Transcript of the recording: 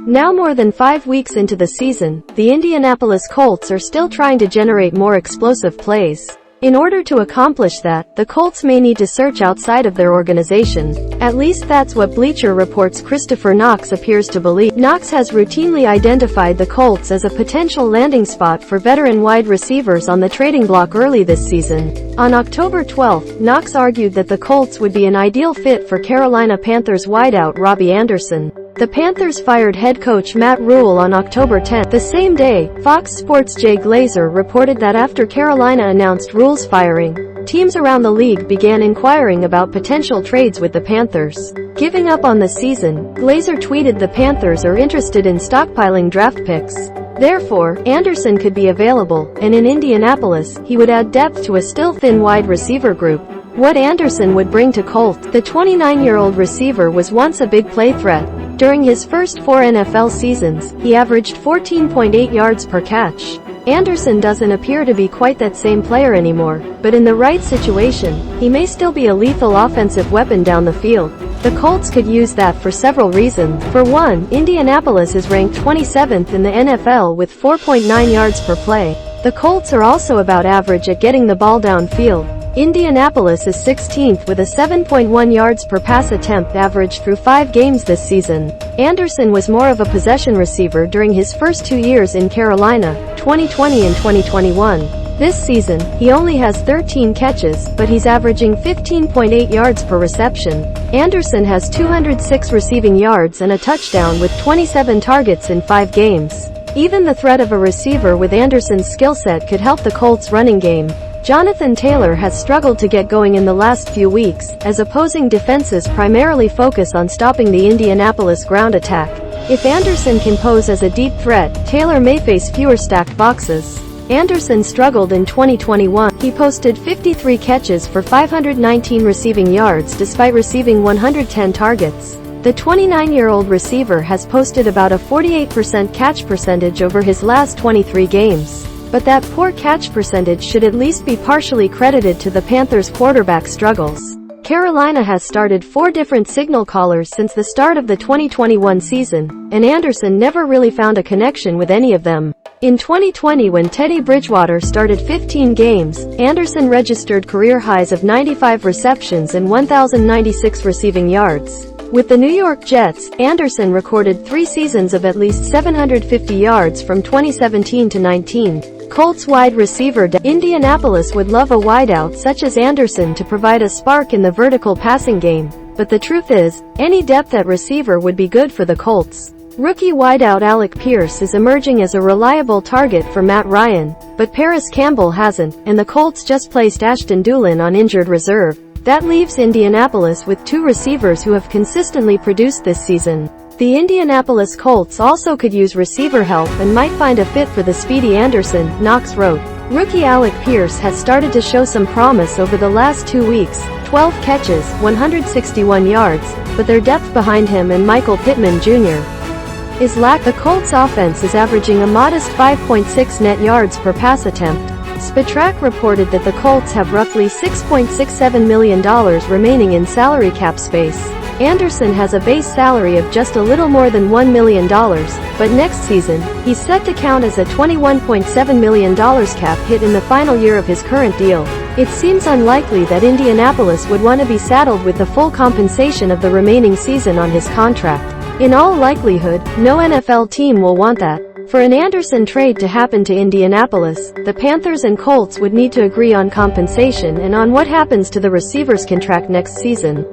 Now more than 5 weeks into the season, the Indianapolis Colts are still trying to generate more explosive plays. In order to accomplish that, the Colts may need to search outside of their organization. At least that's what Bleacher reports. Kristopher Knox appears to believe. Knox has routinely identified the Colts as a potential landing spot for veteran wide receivers on the trading block early this season. On October 12, Knox argued that the Colts would be an ideal fit for Carolina Panthers wideout Robbie Anderson. The Panthers fired head coach Matt Rhule on October 10. The same day, Fox Sports Jay Glazer reported that after Carolina announced Rhule's firing, teams around the league began inquiring about potential trades with the Panthers. Giving up on the season, Glazer tweeted the Panthers are interested in stockpiling draft picks. Therefore, Anderson could be available, and in Indianapolis, he would add depth to a still thin wide receiver group. What Anderson would bring to Colts. The 29-year-old receiver was once a big play threat. During his first 4 NFL seasons, he averaged 14.8 yards per catch. Anderson doesn't appear to be quite that same player anymore, but in the right situation, he may still be a lethal offensive weapon down the field. The Colts could use that for several reasons. For one, Indianapolis is ranked 27th in the NFL with 4.9 yards per play. The Colts are also about average at getting the ball downfield. Indianapolis is 16th with a 7.1 yards per pass attempt average through 5 games this season. Anderson was more of a possession receiver during his first 2 years in Carolina, 2020 and 2021. This season, he only has 13 catches, but he's averaging 15.8 yards per reception. Anderson has 206 receiving yards and a touchdown with 27 targets in 5 games. Even the threat of a receiver with Anderson's skill set could help the Colts' running game. Jonathan Taylor has struggled to get going in the last few weeks, as opposing defenses primarily focus on stopping the Indianapolis ground attack. If Anderson can pose as a deep threat, Taylor may face fewer stacked boxes. Anderson struggled in 2021. He posted 53 catches for 519 receiving yards despite receiving 110 targets. The 29-year-old receiver has posted about a 48% catch percentage over his last 23 games. But that poor catch percentage should at least be partially credited to the Panthers' quarterback struggles. Carolina has started 4 different signal callers since the start of the 2021 season, and Anderson never really found a connection with any of them. In 2020, when Teddy Bridgewater started 15 games, Anderson registered career highs of 95 receptions and 1,096 receiving yards. With the New York Jets, Anderson recorded 3 seasons of at least 750 yards from 2017 to 19. Colts wide receiver Indianapolis would love a wideout such as Anderson to provide a spark in the vertical passing game, but the truth is, any depth at receiver would be good for the Colts. Rookie wideout Alec Pierce is emerging as a reliable target for Matt Rhule, but Parris Campbell hasn't, and the Colts just placed Ashton Dulin on injured reserve. That leaves Indianapolis with 2 receivers who have consistently produced this season. The Indianapolis Colts also could use receiver help and might find a fit for the speedy Anderson, Knox wrote. Rookie Alec Pierce has started to show some promise over the last 2 weeks, 12 catches, 161 yards, but their depth behind him and Michael Pittman Jr. is lacked. The Colts offense is averaging a modest 5.6 net yards per pass attempt. Spotrac reported that the Colts have roughly $6.67 million remaining in salary cap space. Anderson has a base salary of just a little more than $1 million, but next season, he's set to count as a $21.7 million cap hit in the final year of his current deal. It seems unlikely that Indianapolis would want to be saddled with the full compensation of the remaining season on his contract. In all likelihood, no NFL team will want that. For an Anderson trade to happen to Indianapolis, the Panthers and Colts would need to agree on compensation and on what happens to the receiver's contract next season.